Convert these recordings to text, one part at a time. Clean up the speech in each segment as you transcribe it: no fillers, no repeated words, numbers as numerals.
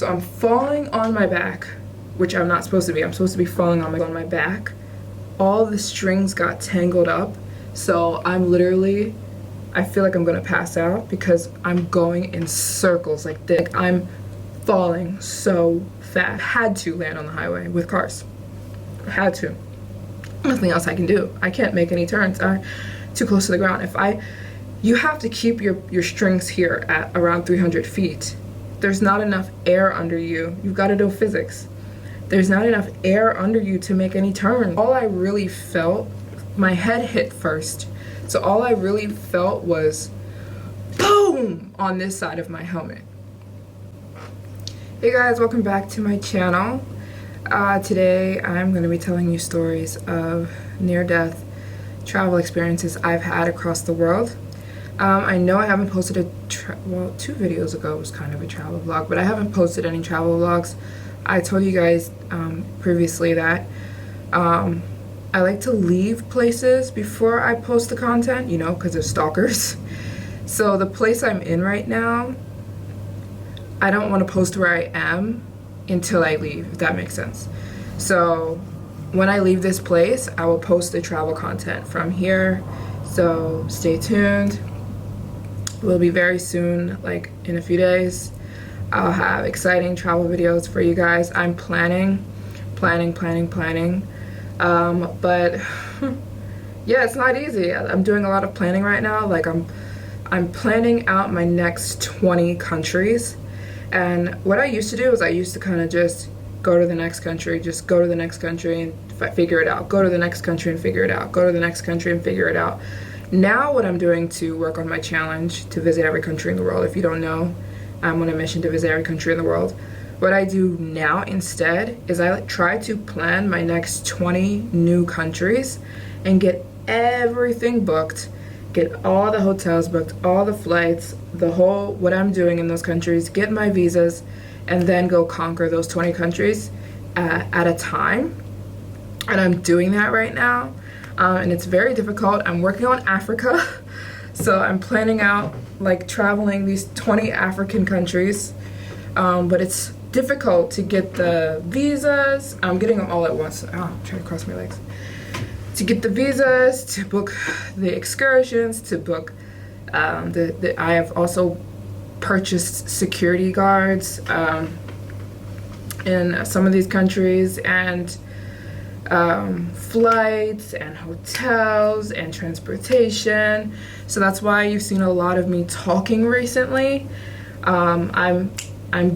So I'm falling on my back, which I'm not supposed to be. I'm supposed to be falling on my back. All the strings got tangled up, so I'm literally, I feel like I'm gonna pass out because I'm going in circles like this. Like, I'm falling so fast. Had to land on the highway with cars. Had to. Nothing else I can do. I can't make any turns. I'm too close to the ground. You have to keep your strings here at around 300 feet. There's not enough air under you. You've got to do physics. There's not enough air under you to make any turns. All I really felt, my head hit first. So all I really felt was boom on this side of my helmet. Hey guys, welcome back to my channel. Today I'm going to be telling you stories of near-death travel experiences I've had across the world. I know I haven't posted well, 2 videos ago was kind of a travel vlog, but I haven't posted any travel vlogs. I told you guys previously that I like to leave places before I post the content, you know, because of stalkers. So the place I'm in right now, I don't want to post where I am until I leave, if that makes sense. So when I leave this place, I will post the travel content from here. So stay tuned. Will be very soon, like in a few days. I'll have exciting travel videos for you guys. I'm planning. But yeah, it's not easy. I'm doing a lot of planning right now. Like I'm planning out my next 20 countries. And what I used to do is I used to kind of just go to the next country, just go to the next country and figure it out. Go to the next country and figure it out. Go to the next country and figure it out. Now what I'm doing to work on my challenge to visit every country in the world, if you don't know, I'm on a mission to visit every country in the world. What I do now instead is I try to plan my next 20 new countries and get everything booked, get all the hotels booked, all the flights, the whole, what I'm doing in those countries, get my visas, and then go conquer those 20 countries at a time. And I'm doing that right now. And it's very difficult. I'm working on Africa. So I'm planning out like traveling these 20 African countries. But it's difficult to get the visas. I'm getting them all at once. Oh, I'm trying to cross my legs. To get the visas, to book the excursions, to book I have also purchased security guards in some of these countries, and flights and hotels and transportation. So that's why you've seen a lot of me talking recently. I'm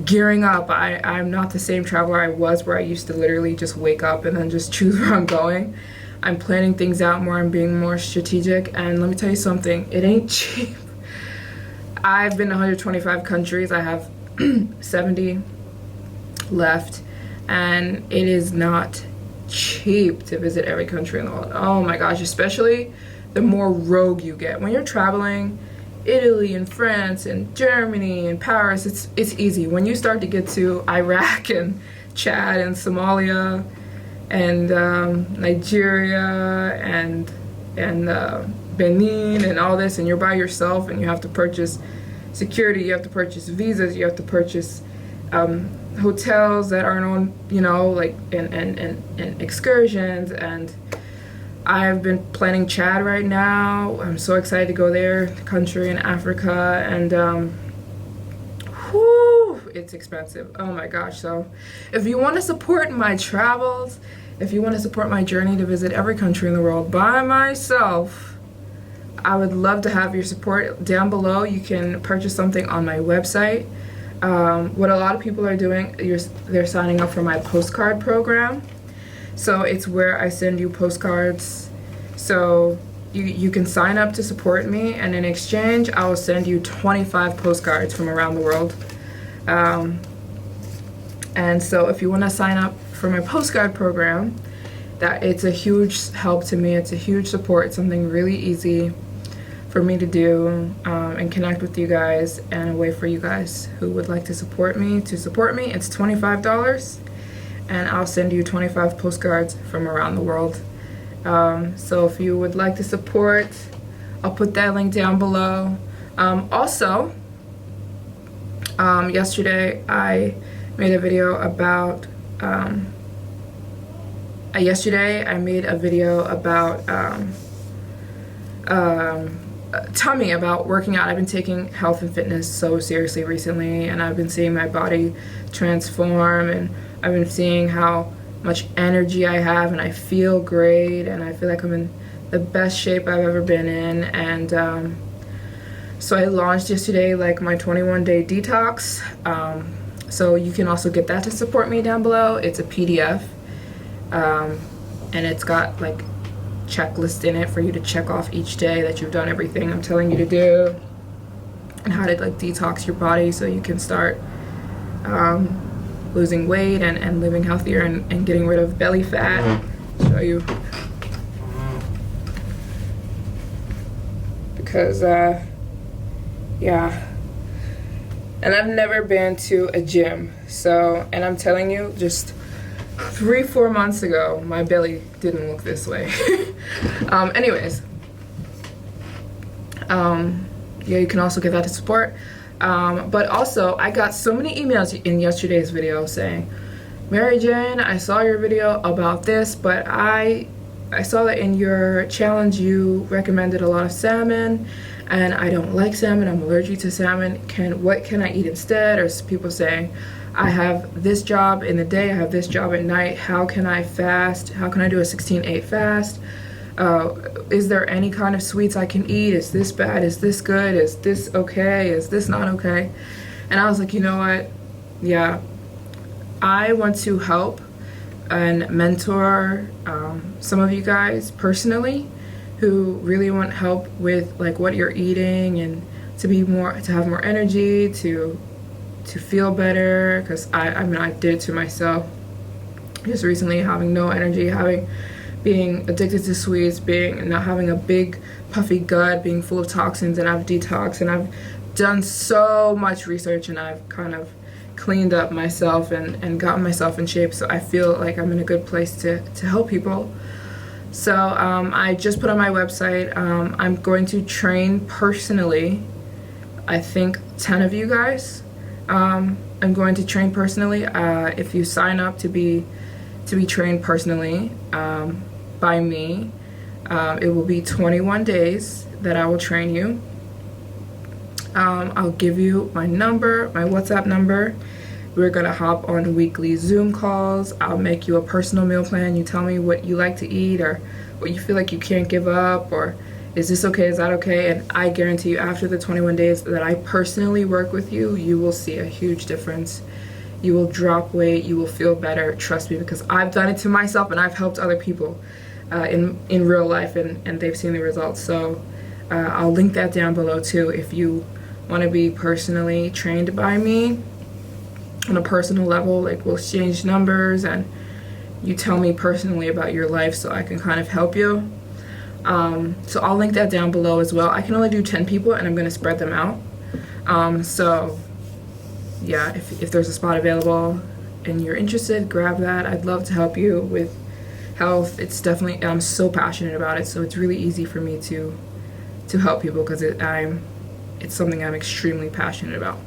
gearing up. I'm not the same traveler I was, where I used to literally just wake up and then just choose where I'm going. I'm planning things out more. I'm being more strategic. And let me tell you something, it ain't cheap. I've been to 125 countries. I have 70 left, and it is not cheap to visit every country in the world. Oh my gosh, especially the more rogue you get. When you're traveling Italy and France and Germany and Paris, it's easy. When you start to get to Iraq and Chad and Somalia and Nigeria and Benin and all this, and you're by yourself and you have to purchase security, you have to purchase visas, you have to purchase hotels that aren't on, you know, like and excursions. And I've been planning Chad right now. I'm so excited to go there, the country in Africa, and whew, it's expensive. Oh my gosh. So if you want to support my travels, if you want to support my journey to visit every country in the world by myself, I would love to have your support. Down below you can purchase something on my website. What a lot of people are doing, they're signing up for my Postcard Program. So it's where I send you postcards. So you can sign up to support me, and in exchange I will send you 25 postcards from around the world. And so if you want to sign up for my Postcard Program, that it's a huge help to me. It's a huge support. It's something really easy for me to do, and connect with you guys, and a way for you guys who would like to support me. It's $25, and I'll send you 25 postcards from around the world. So if you would like to support, I'll put that link down below. Also, yesterday I made a video about yesterday I made a video about tell me about working out. I've been taking health and fitness so seriously recently, and I've been seeing my body transform, and I've been seeing how much energy I have, and I feel great, and I feel like I'm in the best shape I've ever been in. And so I launched yesterday like my 21-day detox, so you can also get that to support me down below. It's a PDF, and it's got like checklist in it for you to check off each day that you've done everything I'm telling you to do, and how to like detox your body so you can start losing weight and living healthier and getting rid of belly fat. Show you, because yeah, and I've never been to a gym, so, and I'm telling you, just 3-4 months ago my belly didn't look this way. Anyways, yeah, you can also get that to support. But also, I got so many emails in yesterday's video saying, Maryjane, I saw your video about this, but I saw that in your challenge you recommended a lot of salmon, and I don't like salmon, I'm allergic to salmon. What can I eat instead? Or people saying, I have this job in the day, I have this job at night, how can I fast? How can I do a 16/8 fast? Is there any kind of sweets I can eat? Is this bad? Is this good? Is this okay? Is this not okay? And I was like, you know what? Yeah, I want to help and mentor some of you guys personally who really want help with like what you're eating, and to have more energy, to feel better, because I mean I did it to myself just recently, having no energy, being addicted to sweets, not having a big puffy gut, being full of toxins. And I've detoxed, and I've done so much research, and I've kind of cleaned up myself and gotten myself in shape, so I feel like I'm in a good place to help people. So I just put on my website, I'm going to train personally, I think 10 of you guys. I'm going to train personally. If you sign up to be trained personally by me, it will be 21 days that I will train you. I'll give you my number, my WhatsApp number. We're gonna hop on weekly Zoom calls. I'll make you a personal meal plan. You tell me what you like to eat, or what you feel like you can't give up, or is this okay, is that okay? And I guarantee you, after the 21 days that I personally work with you, you will see a huge difference. You will drop weight, you will feel better, trust me, because I've done it to myself, and I've helped other people in real life, and they've seen the results. So I'll link that down below too, if you want to be personally trained by me on a personal level. Like, we'll exchange numbers, and you tell me personally about your life so I can kind of help you. So I'll link that down below as well. I can only do 10 people, and I'm going to spread them out. So yeah, if there's a spot available and you're interested, grab that. I'd love to help you with health. It's definitely, I'm so passionate about it, so it's really easy for me to help people, because it's something I'm extremely passionate about.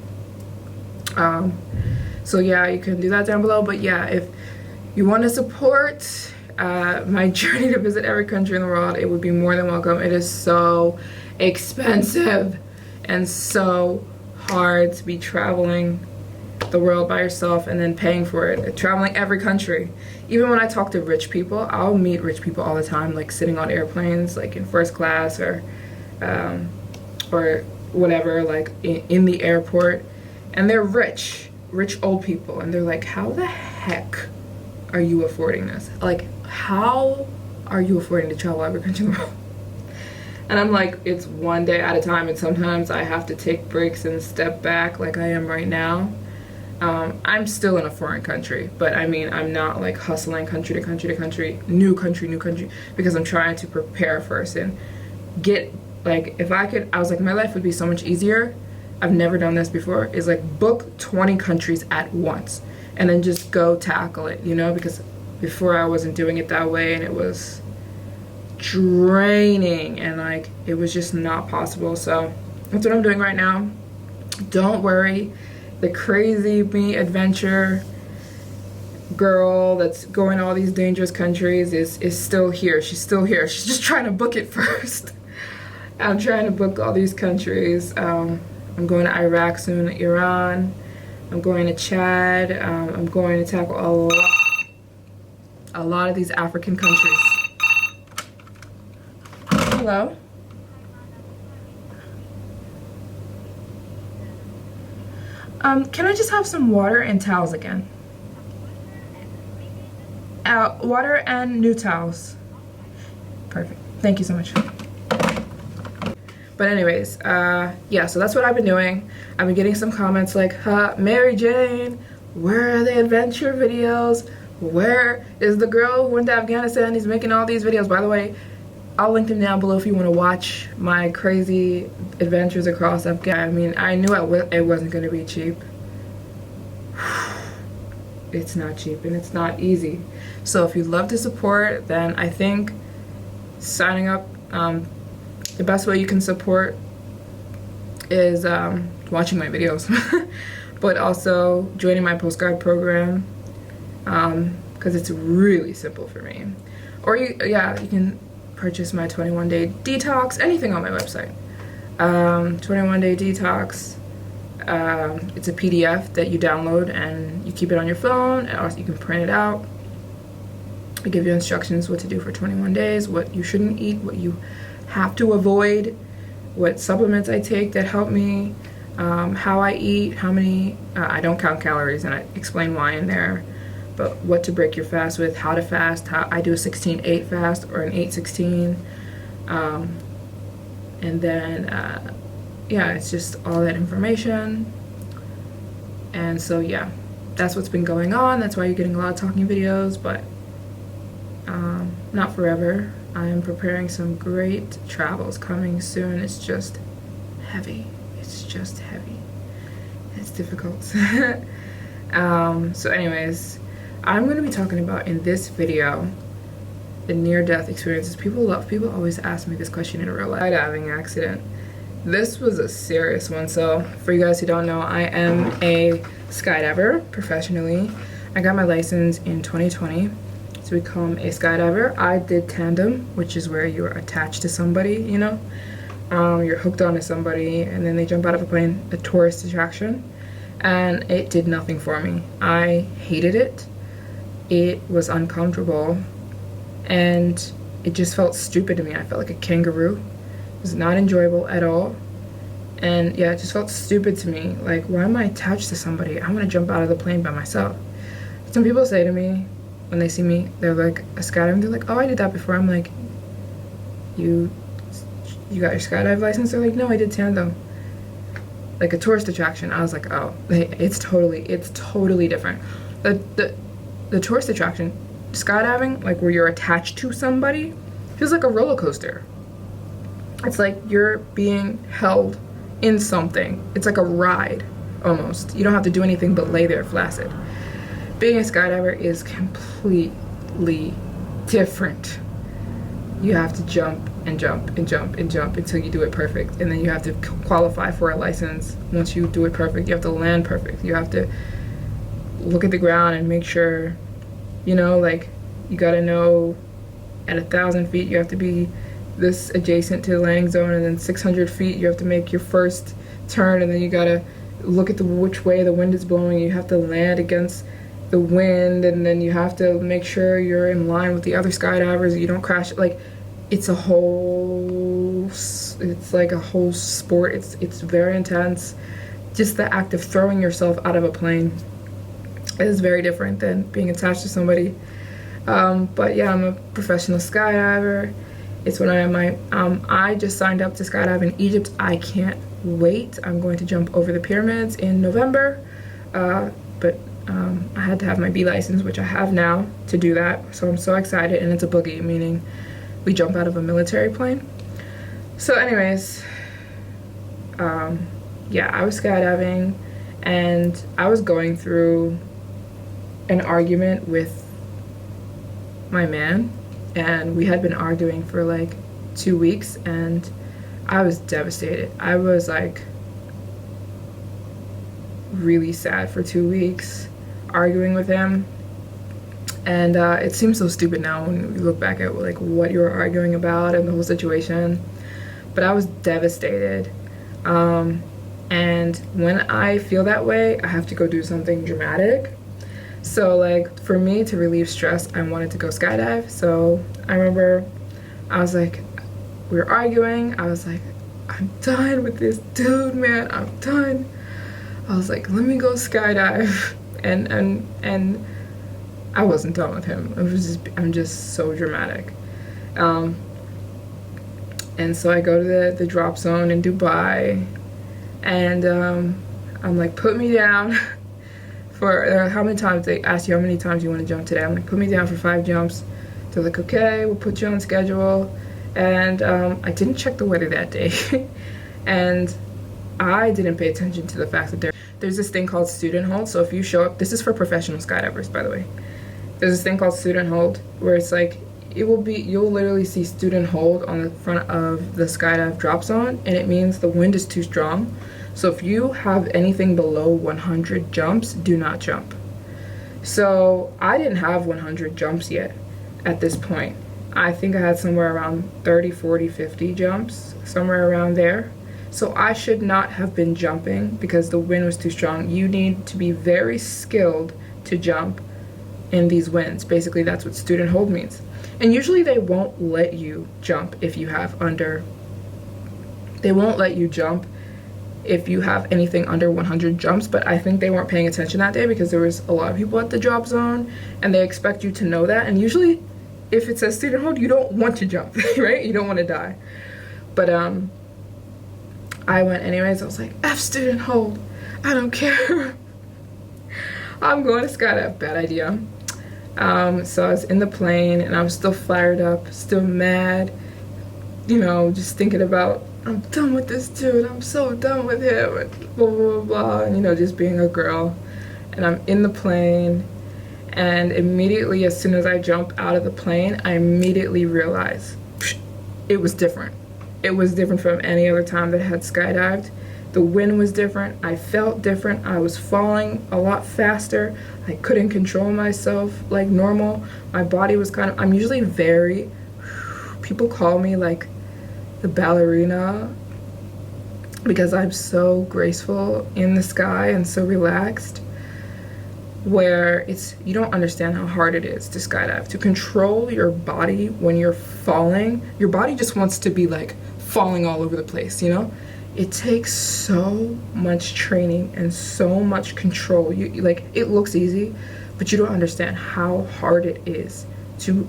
So yeah, you can do that down below. But yeah, if you want to support my journey to visit every country in the world, it would be more than welcome. It is so expensive and so hard to be traveling the world by yourself and then paying for it, traveling every country. Even when I talk to rich people, I'll meet rich people all the time, like sitting on airplanes, like in first class, or whatever, like in the airport, and they're rich old people, and they're like, how the heck are you affording this? Like, how are you affording to travel every country in the world? And I'm like, it's one day at a time, and sometimes I have to take breaks and step back, like I am right now. I'm still in a foreign country, but I mean, I'm not like hustling country to country to country, new country, because I'm trying to prepare first and get, like, if I could, I was like, my life would be so much easier. I've never done this before, is like book 20 countries at once and then just go tackle it, you know, because before I wasn't doing it that way, and it was draining, and like it was just not possible. So that's what I'm doing right now. Don't worry the crazy me adventure girl that's going to all these dangerous countries is still here. She's still here. She's just trying to book it first. I'm trying to book all these countries. I'm going to Iraq soon, Iran. I'm going to Chad. I'm going to tackle a lot of these African countries. Hello? Can I just have some water and towels again? Water and new towels. Perfect. Thank you so much. But anyways, yeah, so that's what I've been doing. I've been getting some comments like, Maryjane, where are the adventure videos? Where is the girl who went to Afghanistan? He's making all these videos. By the way, I'll link them down below if you want to watch my crazy adventures across Afghanistan. I mean, I knew it wasn't going to be cheap. It's not cheap and it's not easy. So if you'd love to support, then I think signing up, the best way you can support is watching my videos, but also joining my Postcard Program, because it's really simple for me. Or you can purchase my 21-day detox, anything on my website. 21-day detox. It's a PDF that you download and you keep it on your phone, and also you can print it out. I give you instructions what to do for 21 days, what you shouldn't eat, what you have to avoid, what supplements I take that help me, how I eat, how many, I don't count calories and I explain why in there, but what to break your fast with, how to fast, how I do a 16-8 fast or an 8-16, and then yeah, it's just all that information. And so yeah, that's what's been going on. That's why you're getting a lot of talking videos, but not forever. I am preparing some great travels coming soon. It's just heavy. It's just heavy. It's difficult. So anyways, I'm going to be talking about in this video the near-death experiences. People always ask me this question in real life. Skydiving accident. This was a serious one. So for you guys who don't know, I am a skydiver professionally. I got my license in 2020 to become a skydiver. I did Tandem, which is where you're attached to somebody, you know? You're hooked onto somebody and then they jump out of a plane, a tourist attraction, and it did nothing for me. I hated it. It was uncomfortable and it just felt stupid to me. I felt like a kangaroo. It was not enjoyable at all. And yeah, it just felt stupid to me. Like, why am I attached to somebody? I want to jump out of the plane by myself. Some people say to me, when they see me, they're like, a skydiver, they're like, oh, I did that before. I'm like, you got your skydive license? They're like, no, I did Tandem. Like a tourist attraction. I was like, oh, it's totally different. The tourist attraction, skydiving, like where you're attached to somebody, feels like a roller coaster. It's like you're being held in something. It's like a ride, almost. You don't have to do anything but lay there flaccid. Being a skydiver is completely different. You have to jump and jump and jump and jump until you do it perfect, and then you have to qualify for a license. Once you do it perfect, you have to land perfect. You have to look at the ground and make sure, you know, like, you gotta know at 1,000 feet you have to be this adjacent to the landing zone, and then 600 feet you have to make your first turn, and then you gotta look at which way the wind is blowing. You have to land against the wind, and then you have to make sure you're in line with the other skydivers, you don't crash. Like, it's like a whole sport. It's very intense. Just the act of throwing yourself out of a plane is very different than being attached to somebody. But yeah, I'm a professional skydiver. It's when I just signed up to skydive in Egypt. I can't wait. I'm going to jump over the pyramids in November, but I had to have my B license, which I have now, to do that. So I'm so excited, and it's a boogie, meaning we jump out of a military plane. So anyways, yeah, I was skydiving, and I was going through an argument with my man, and we had been arguing for like 2 weeks, and I was devastated. I was like, really sad for 2 weeks arguing with him. And it seems so stupid now when we look back at like what you were arguing about and the whole situation. But I was devastated. And when I feel that way, I have to go do something dramatic. So like for me to relieve stress, I wanted to go skydive. So I remember I was like, we were arguing. I was like, I'm done with this dude, man. I'm done. I was like, let me go skydive. And I wasn't done with him. I'm just so dramatic. And so I go to the drop zone in Dubai, and I'm like, put me down for how many times they ask you how many times you want to jump today. I'm like, put me down for 5 jumps. They're like, okay, we'll put you on schedule. And I didn't check the weather that day, and I didn't pay attention to the fact that there's this thing called student hold. So if you show up, this is for professional skydivers, by the way. There's this thing called student hold where it's like, you'll literally see student hold on the front of the skydive drop zone, and it means the wind is too strong. So if you have anything below 100 jumps, do not jump. So I didn't have 100 jumps yet at this point. I think I had somewhere around 30, 40, 50 jumps, somewhere around there. So I should not have been jumping because the wind was too strong. You need to be very skilled to jump in these winds. Basically, that's what student hold means. And usually they won't let you jump if you have they won't let you jump if you have anything under 100 jumps, but I think they weren't paying attention that day because there was a lot of people at the drop zone and they expect you to know that. And usually if it says student hold, you don't want to jump, right? You don't want to die. But I went anyways. I was like, F student hold, I don't care. I'm going to skydive. Bad idea. So I was in the plane and I was still fired up, still mad, you know, just thinking about, I'm done with this dude, I'm so done with him, and blah, blah, blah, and, you know, just being a girl. And I'm in the plane, and immediately, as soon as I jump out of the plane, I immediately realized it was different. It was different from any other time that I had skydived. The wind was different. I felt different. I was falling a lot faster. I couldn't control myself like normal. My body was I'm usually people call me like the ballerina because I'm so graceful in the sky and so relaxed, where you don't understand how hard it is to skydive. To control your body when you're falling, your body just wants to be like falling all over the place, you know? It takes so much training and so much control. Like, it looks easy, but you don't understand how hard it is to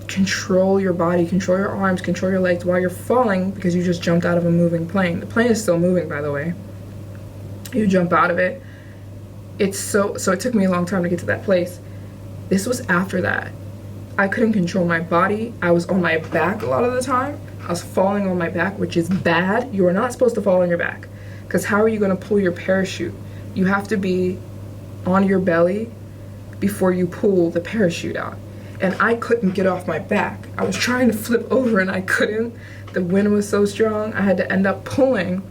control your body, control your arms, control your legs while you're falling because you just jumped out of a moving plane. The plane is still moving, by the way. You jump out of it. So it took me a long time to get to that place. This was after that. I couldn't control my body. I was on my back a lot of the time. I was falling on my back, which is bad. You are not supposed to fall on your back, because how are you going to pull your parachute? You have to be on your belly before you pull the parachute out. And I couldn't get off my back. I was trying to flip over and I couldn't. The wind was so strong. I had to end up pulling.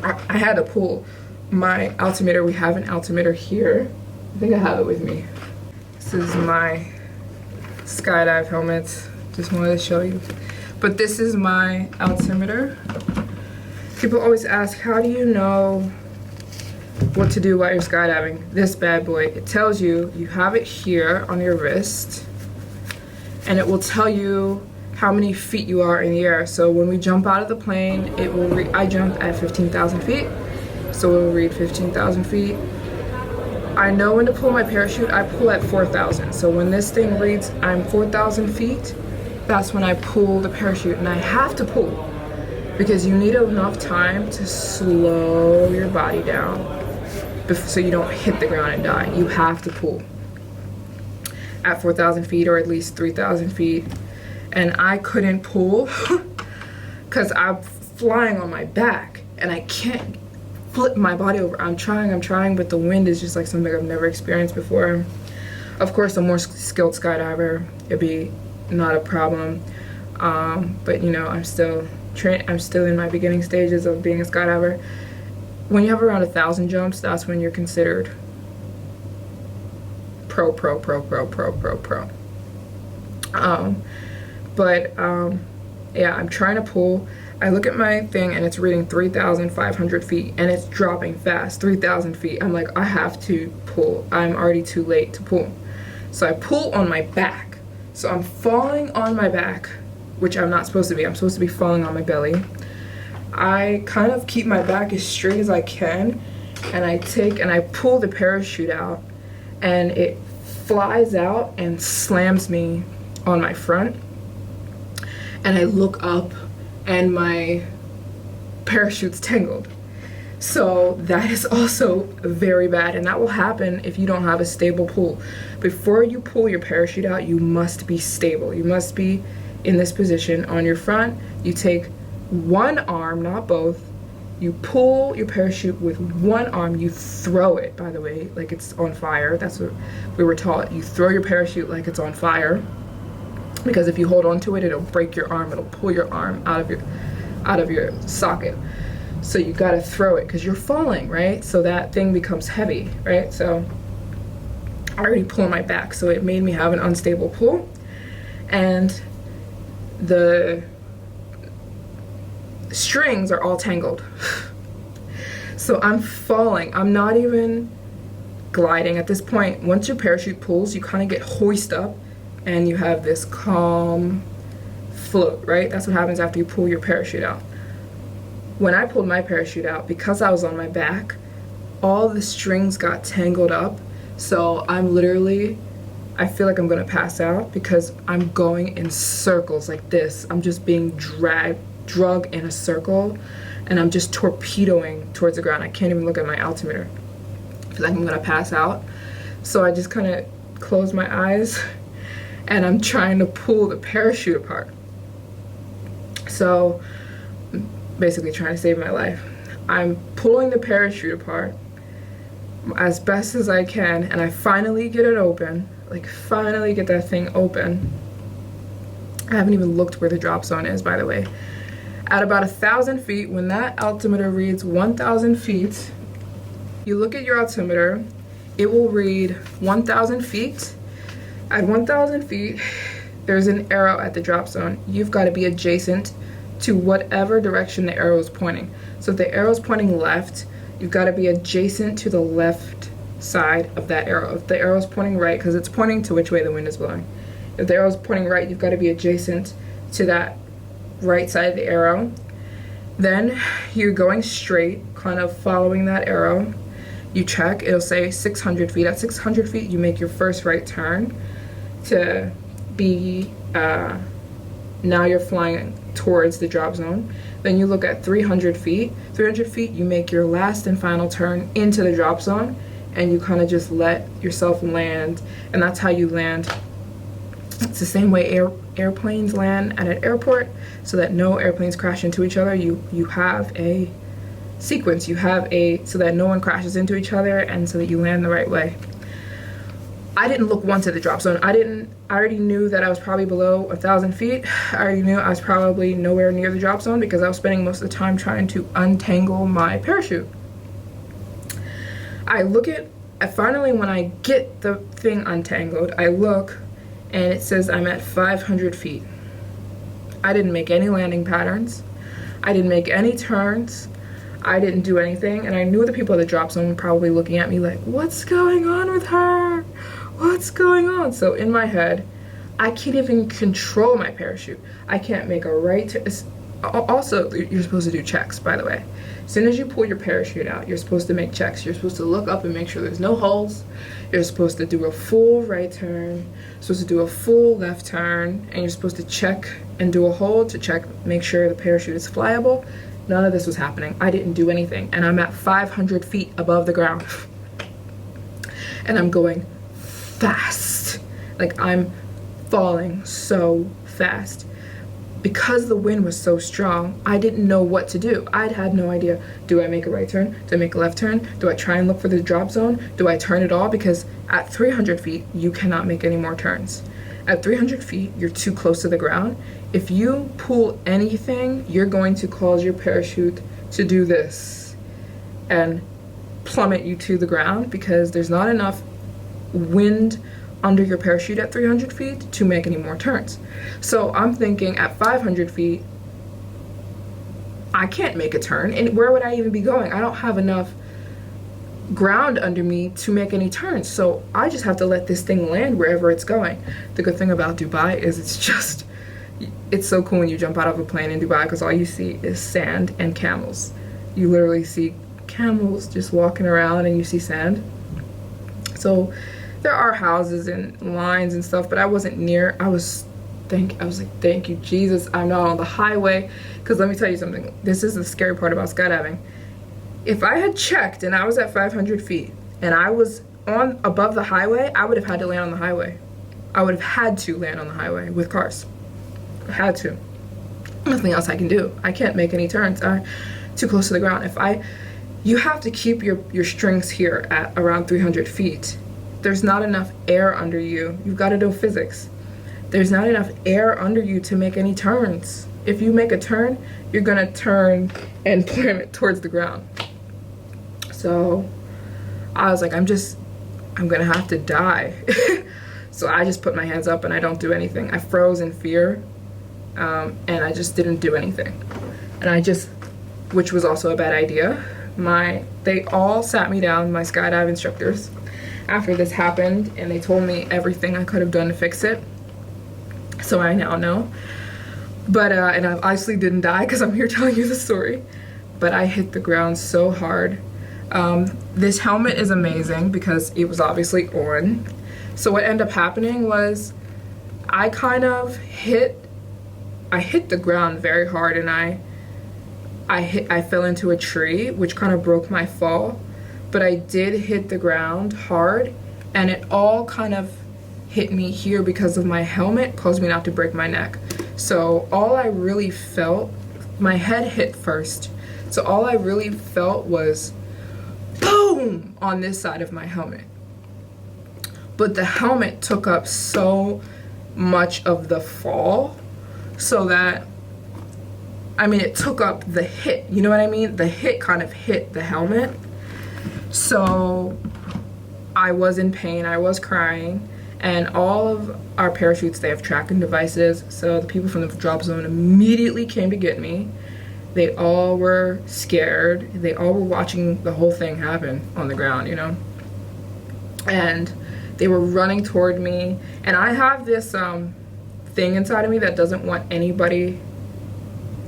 I had to pull my altimeter. We have an altimeter here. I think I have it with me. This is my skydive helmet. Just wanted to show you. But this is my altimeter. People always ask, how do you know what to do while you're skydiving? This bad boy, it tells you, you have it here on your wrist, and it will tell you how many feet you are in the air. So when we jump out of the plane, it will I jump at 15,000 feet, so it will read 15,000 feet. I know when to pull my parachute. I pull at 4,000. So when this thing reads I'm 4,000 feet, that's when I pull the parachute, and I have to pull because you need enough time to slow your body down so you don't hit the ground and die. You have to pull at 4,000 feet or at least 3,000 feet. And I couldn't pull because I'm flying on my back and I can't flip my body over. I'm trying, but the wind is just like something I've never experienced before. Of course, a more skilled skydiver, it'd be not a problem. But you know, I'm still in my beginning stages of being a skydiver. when you have around 1,000 jumps, that's when you're considered pro. Yeah, I'm trying to pull. I look at my thing and it's reading 3,500 feet and it's dropping fast, 3,000 feet. I'm like, I have to pull. I'm already too late to pull. So I pull on my back. So I'm falling on my back, which I'm not supposed to be. I'm supposed to be falling on my belly. I kind of keep my back as straight as I can, and I pull the parachute out, and it flies out and slams me on my front. And I look up and my parachute's tangled. So that is also very bad, and that will happen if you don't have a stable pull. Before you pull your parachute out, you must be stable. You must be in this position on your front. You take one arm, not both. You pull your parachute with one arm. You throw it, by the way, like it's on fire. That's what we were taught. You throw your parachute like it's on fire, because if you hold on to it, it'll break your arm. It'll pull your arm out of your socket. So you gotta throw it because you're falling, right? So that thing becomes heavy, right? So I already pulled my back, so it made me have an unstable pull, and the strings are all tangled. So I'm falling. I'm not even gliding at this point. Once your parachute pulls, you kind of get hoisted up and you have this calm float, right? That's what happens after you pull your parachute out. When I pulled my parachute out, because I was on my back, all the strings got tangled up. So I'm literally, I feel like I'm gonna pass out because I'm going in circles like this. I'm just being drug in a circle, and I'm just torpedoing towards the ground. I can't even look at my altimeter. I feel like I'm gonna pass out. So I just kind of close my eyes and I'm trying to pull the parachute apart. So basically trying to save my life. I'm pulling the parachute apart as best as I can, and I finally get it open. Like, finally get that thing open. I haven't even looked where the drop zone is, by the way. At about 1,000 feet, when that altimeter reads 1,000 feet, you look at your altimeter, it will read 1,000 feet. At 1,000 feet, there's an arrow at the drop zone. You've got to be adjacent to whatever direction the arrow is pointing. So if the arrow is pointing left, you've got to be adjacent to the left side of that arrow. If the arrow is pointing right, because it's pointing to which way the wind is blowing. If the arrow is pointing right, you've got to be adjacent to that right side of the arrow. Then you're going straight, kind of following that arrow. You check, it'll say 600 feet. At 600 feet, you make your first right turn to be, now you're flying towards the drop zone. Then you look at 300 feet. 300 feet, you make your last and final turn into the drop zone, and you kind of just let yourself land, and that's how you land. It's the same way airplanes land at an airport, so that no airplanes crash into each other. You have a sequence, so that no one crashes into each other, and so that you land the right way. I didn't look once at the drop zone. I already knew that I was probably below 1,000 feet. I already knew I was probably nowhere near the drop zone because I was spending most of the time trying to untangle my parachute. Finally, when I get the thing untangled, I look and it says I'm at 500 feet. I didn't make any landing patterns. I didn't make any turns. I didn't do anything, and I knew the people at the drop zone were probably looking at me like, what's going on with her? What's going on? So in my head, I can't even control my parachute. I can't make a right turn. Also, you're supposed to do checks, by the way. As soon as you pull your parachute out, you're supposed to make checks. You're supposed to look up and make sure there's no holes. You're supposed to do a full right turn. You're supposed to do a full left turn, and you're supposed to check and do a hold to check, make sure the parachute is flyable. None of this was happening. I didn't do anything, and I'm at 500 feet above the ground. And I'm going fast. Like, I'm falling so fast. Because the wind was so strong, I didn't know what to do. I had no idea. Do I make a right turn? Do I make a left turn? Do I try and look for the drop zone? Do I turn it all? Because at 300 feet, you cannot make any more turns. At 300 feet, you're too close to the ground. If you pull anything, you're going to cause your parachute to do this. and plummet you to the ground because there's not enough wind under your parachute at 300 feet to make any more turns. So I'm thinking at 500 feet, I can't make a turn, and where would I even be going? I don't have enough ground under me to make any turns, so I just have to let this thing land wherever it's going. The good thing about Dubai is it's so cool when you jump out of a plane in Dubai because all you see is sand and camels. You literally see camels just walking around and you see sand. So there are houses and lines and stuff, but I wasn't near. I was like, thank you, Jesus, I'm not on the highway. Because let me tell you something, this is the scary part about skydiving. If I had checked and I was at 500 feet and I was on above the highway, I would have had to land on the highway. I would have had to land on the highway with cars. I had to. Nothing else I can do. I can't make any turns. I'm too close to the ground. You have to keep your strings here at around 300 feet. There's not enough air under you. You've got to know physics. There's not enough air under you to make any turns. If you make a turn, you're gonna turn and plummet towards the ground. So I was like, I'm gonna have to die. So I just put my hands up and I don't do anything. I froze in fear, and I just didn't do anything. And which was also a bad idea. They all sat me down, my skydive instructors, after this happened, and they told me everything I could have done to fix it. So I now know. But, and I obviously didn't die because I'm here telling you the story. But I hit the ground so hard. This helmet is amazing because it was obviously on. So what ended up happening was I hit the ground very hard, and I fell into a tree, which kind of broke my fall. But I did hit the ground hard, and it all kind of hit me here because of my helmet, caused me not to break my neck. So all I really felt, my head hit first. So all I really felt was boom on this side of my helmet. But the helmet took up so much of the fall, so that, I mean, it took up the hit, you know what I mean? The hit kind of hit the helmet. So I was in pain, I was crying, and all of our parachutes, they have tracking devices, so the people from the drop zone immediately came to get me. They all were scared. They all were watching the whole thing happen on the ground, you know? And they were running toward me, and I have this thing inside of me that doesn't want anybody,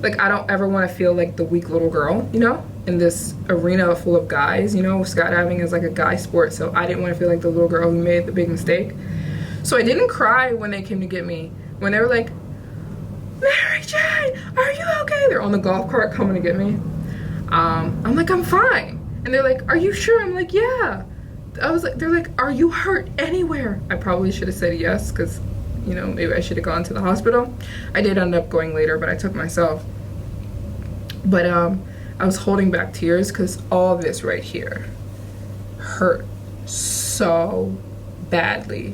like, I don't ever want to feel like the weak little girl, you know, in this arena full of guys. You know, skydiving is like a guy sport, so I didn't want to feel like the little girl who made the big mistake. So I didn't cry when they came to get me. When they were like, Maryjane, are you okay? They're on the golf cart coming to get me. I'm like, I'm fine. And they're like, are you sure? I'm like, yeah. They're like, are you hurt anywhere? I probably should have said yes, because, you know, maybe I should have gone to the hospital. I did end up going later, but I took myself. But I was holding back tears because all this right here hurt so badly.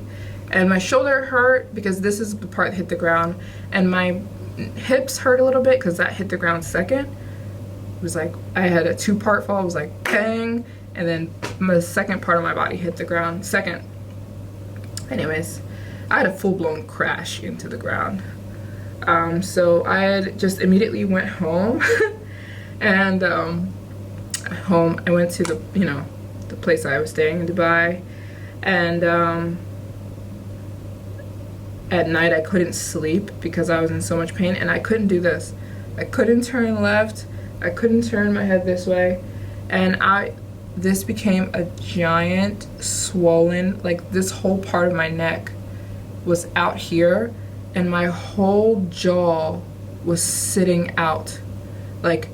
And my shoulder hurt because this is the part that hit the ground, and my hips hurt a little bit because that hit the ground second. It was like I had a two-part fall. It was like bang, and then the second part of my body hit the ground second. Anyways, I had a full-blown crash into the ground. So I had just immediately went home, and home I went to the, you know, the place I was staying in Dubai, and at night I couldn't sleep because I was in so much pain, and I couldn't do this. I couldn't turn left. I couldn't turn my head this way, and this became a giant swollen, like this whole part of my neck was out here, and my whole jaw was sitting out. Like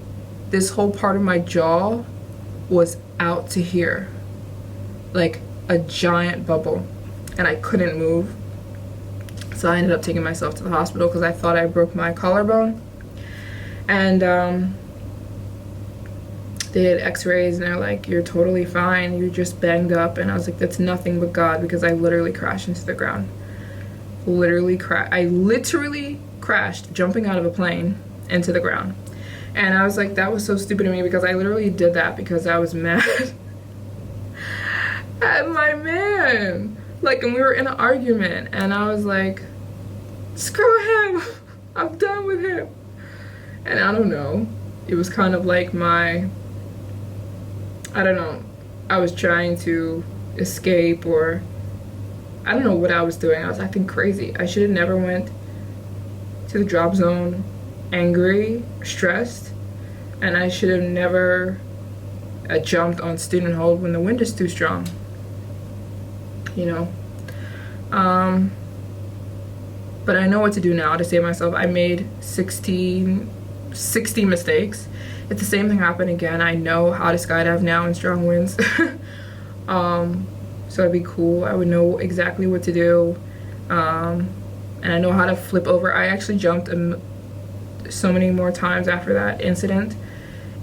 this whole part of my jaw was out to here, like a giant bubble, and I couldn't move. So I ended up taking myself to the hospital because I thought I broke my collarbone. And they did x-rays, and they're like, you're totally fine, you just banged up. And I was like, that's nothing but God, because I literally crashed into the ground. I literally crashed jumping out of a plane into the ground. And I was like, that was so stupid of me, because I literally did that because I was mad at my man. Like, and we were in an argument, and I was like, screw him. I'm done with him. And I don't know. It was kind of like I don't know. I was trying to escape, or I don't know what I was doing. I was acting crazy. I should have never went to the drop zone angry, stressed, and I should have never jumped on student hold when the wind is too strong, you know. But I know what to do now to save myself. I made 60 mistakes. If the same thing happened again, I know how to skydive now in strong winds. So it'd be cool. I would know exactly what to do, and I know how to flip over. I actually jumped so many more times after that incident,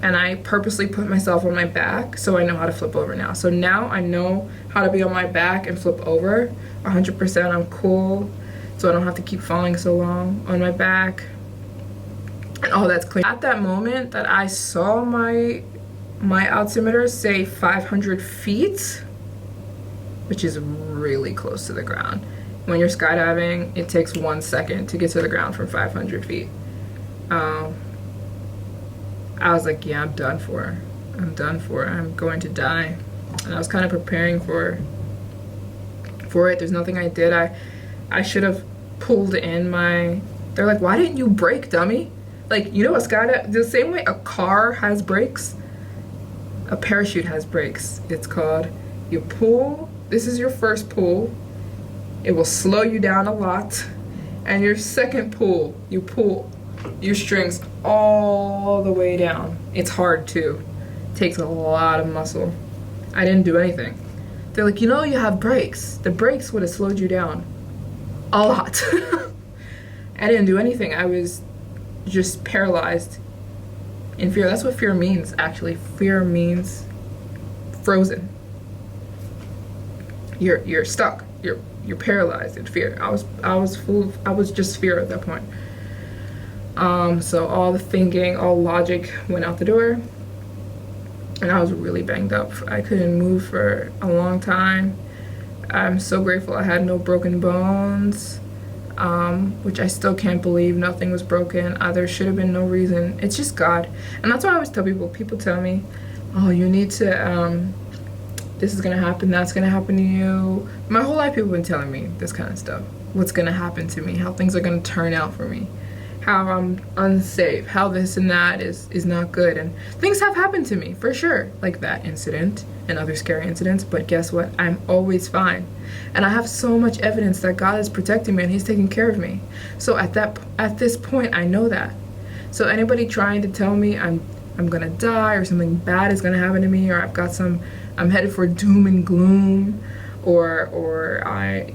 and I purposely put myself on my back so I know how to flip over now. So now I know how to be on my back and flip over 100%. I'm cool, so I don't have to keep falling so long on my back, and all that's clean. At that moment that I saw my altimeter say 500 feet, which is really close to the ground. When you're skydiving, it takes 1 second to get to the ground from 500 feet. I was like, yeah, I'm done for. I'm done for. I'm going to die. And I was kind of preparing for it. There's nothing I did. I should have pulled in my. They're like, why didn't you brake, dummy? Like, you know, a skydive, the same way a car has brakes, a parachute has brakes. It's called. You pull. This is your first pull. It will slow you down a lot. And your second pull, you pull your strings all the way down. It's hard too. It takes a lot of muscle. I didn't do anything. They're like, you know, you have brakes. The brakes would have slowed you down a lot. I didn't do anything. I was just paralyzed in fear. That's what fear means, actually. Fear means frozen. You're stuck. You're paralyzed in fear. I was just fear at that point. So all the thinking, all logic went out the door, and I was really banged up. I couldn't move for a long time. I'm so grateful I had no broken bones, which I still can't believe. Nothing was broken. There should have been no reason. It's just God. And that's why I always tell people tell me, oh, you need to, this is gonna happen, that's gonna happen to you. My whole life people have been telling me this kind of stuff. What's gonna happen to me, how things are gonna turn out for me, how I'm unsafe, how this and that is not good. And things have happened to me, for sure, like that incident and other scary incidents, but guess what? I'm always fine. And I have so much evidence that God is protecting me and He's taking care of me. So at this point, I know that. So anybody trying to tell me I'm gonna die, or something bad is gonna happen to me, or I'm headed for doom and gloom, or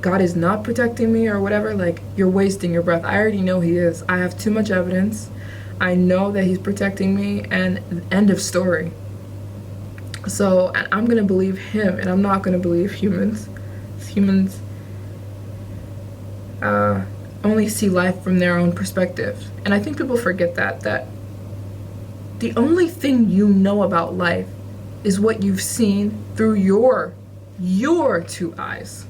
God is not protecting me, or whatever, like, you're wasting your breath. I already know He is. I have too much evidence. I know that He's protecting me, and end of story. So I'm gonna believe Him, and I'm not gonna believe humans. Humans only see life from their own perspective, and I think people forget that the only thing you know about life is what you've seen through your 2 eyes,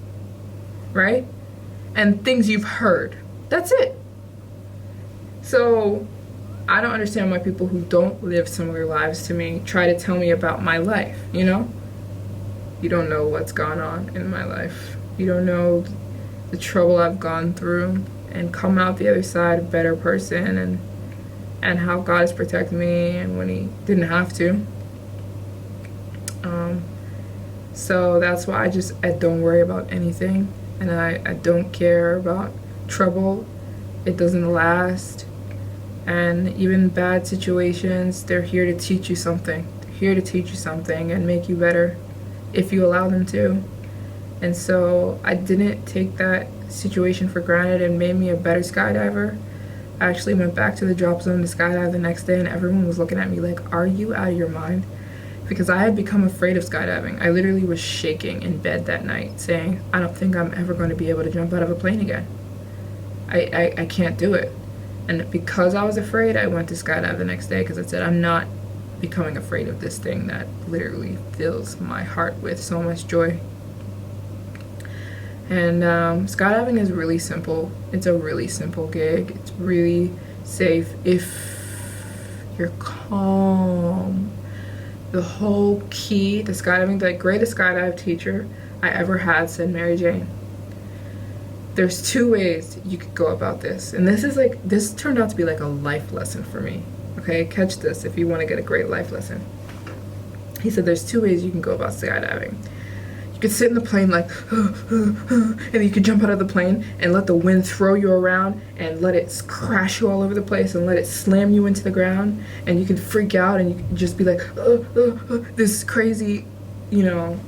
right? And things you've heard. That's it. So I don't understand why people who don't live similar lives to me try to tell me about my life, you know? You don't know what's gone on in my life. You don't know the trouble I've gone through and come out the other side a better person, and how God has protected me and when He didn't have to. So that's why I don't worry about anything, and I don't care about trouble. It doesn't last. And even bad situations, they're here to teach you something. They're here to teach you something and make you better if you allow them to. And so I didn't take that situation for granted and made me a better skydiver. I actually went back to the drop zone to skydive the next day, and everyone was looking at me like, are you out of your mind? Because I had become afraid of skydiving. I literally was shaking in bed that night saying, I don't think I'm ever going to be able to jump out of a plane again. I can't do it. And because I was afraid, I went to skydive the next day because I said, I'm not becoming afraid of this thing that literally fills my heart with so much joy. And skydiving is really simple. It's a really simple gig. It's really safe if you're calm. The whole key to skydiving, the greatest skydive teacher I ever had said, Maryjane, there's two ways you could go about this. And this turned out to be like a life lesson for me. Okay, catch this if you want to get a great life lesson. He said there's two ways you can go about skydiving. You could sit in the plane like, and you could jump out of the plane and let the wind throw you around and let it crash you all over the place and let it slam you into the ground, and you could freak out and you could just be like, this crazy, you know,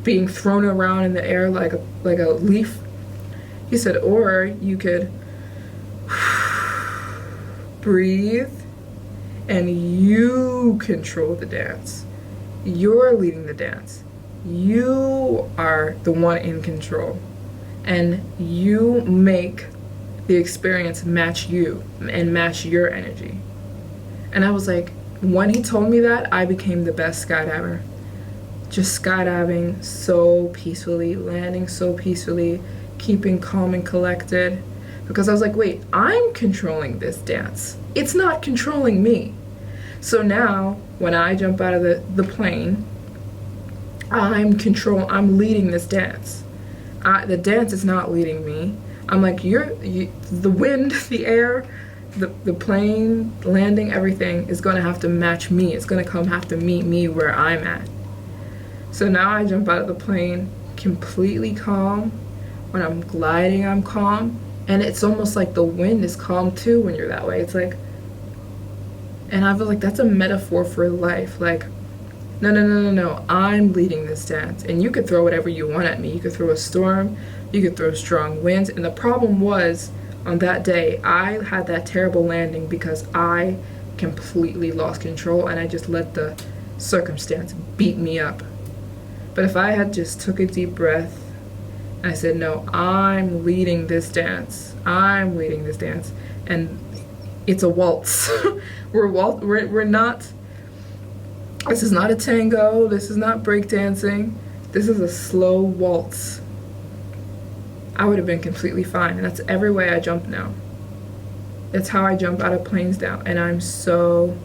being thrown around in the air like a leaf. He said, or you could breathe and you control the dance. You're leading the dance. You are the one in control, and you make the experience match you and match your energy. And I was like, when he told me that, I became the best skydiver. Just skydiving so peacefully, landing so peacefully, keeping calm and collected. Because I was like, wait, I'm controlling this dance. It's not controlling me. So now, when I jump out of the plane, I'm leading this dance. The dance is not leading me. I'm like, the wind, the air, the plane, landing, everything is gonna have to match me. It's gonna have to meet me where I'm at. So now I jump out of the plane completely calm. When I'm gliding, I'm calm. And it's almost like the wind is calm too when you're that way. It's like, and I feel like that's a metaphor for life. Like, no, I'm leading this dance. And you could throw whatever you want at me. You could throw a storm, you could throw strong winds. And the problem was, on that day, I had that terrible landing because I completely lost control and I just let the circumstance beat me up. But if I had just took a deep breath, I said, no, I'm leading this dance. I'm leading this dance. And it's a waltz. We're not, this is not a tango. This is not breakdancing. This is a slow waltz. I would have been completely fine. And that's every way I jump now. That's how I jump out of planes now. And I'm so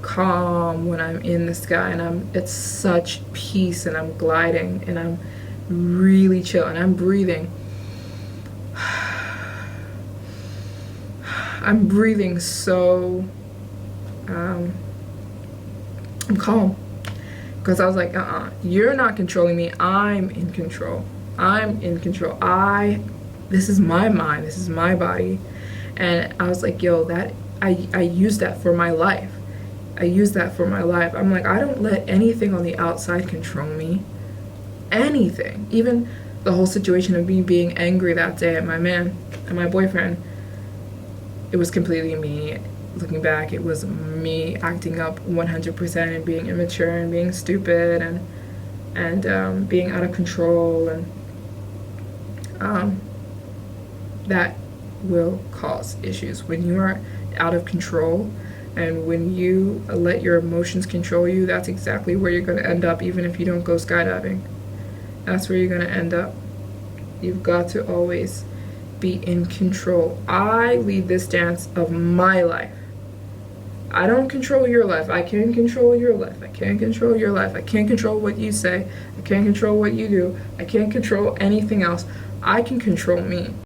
calm when I'm in the sky, and it's such peace, and I'm gliding, and I'm really chill, and I'm breathing. I'm breathing so I'm calm, because I was like, you're not controlling me. I'm in control. I'm in control. This is my mind. This is my body. And I was like, yo, I use that for my life. I use that for my life. I'm like, I don't let anything on the outside control me. Anything. Even the whole situation of me being angry that day at my man and my boyfriend. It was completely me. Looking back, it was me acting up 100% and being immature and being stupid and being out of control, and that will cause issues when you are out of control. And when you let your emotions control you, that's exactly where you're going to end up, even if you don't go skydiving. That's where you're going to end up. You've got to always be in control. I lead this dance of my life. I don't control your life. I can't control your life. I can't control your life. I can't control what you say. I can't control what you do. I can't control anything else. I can control me.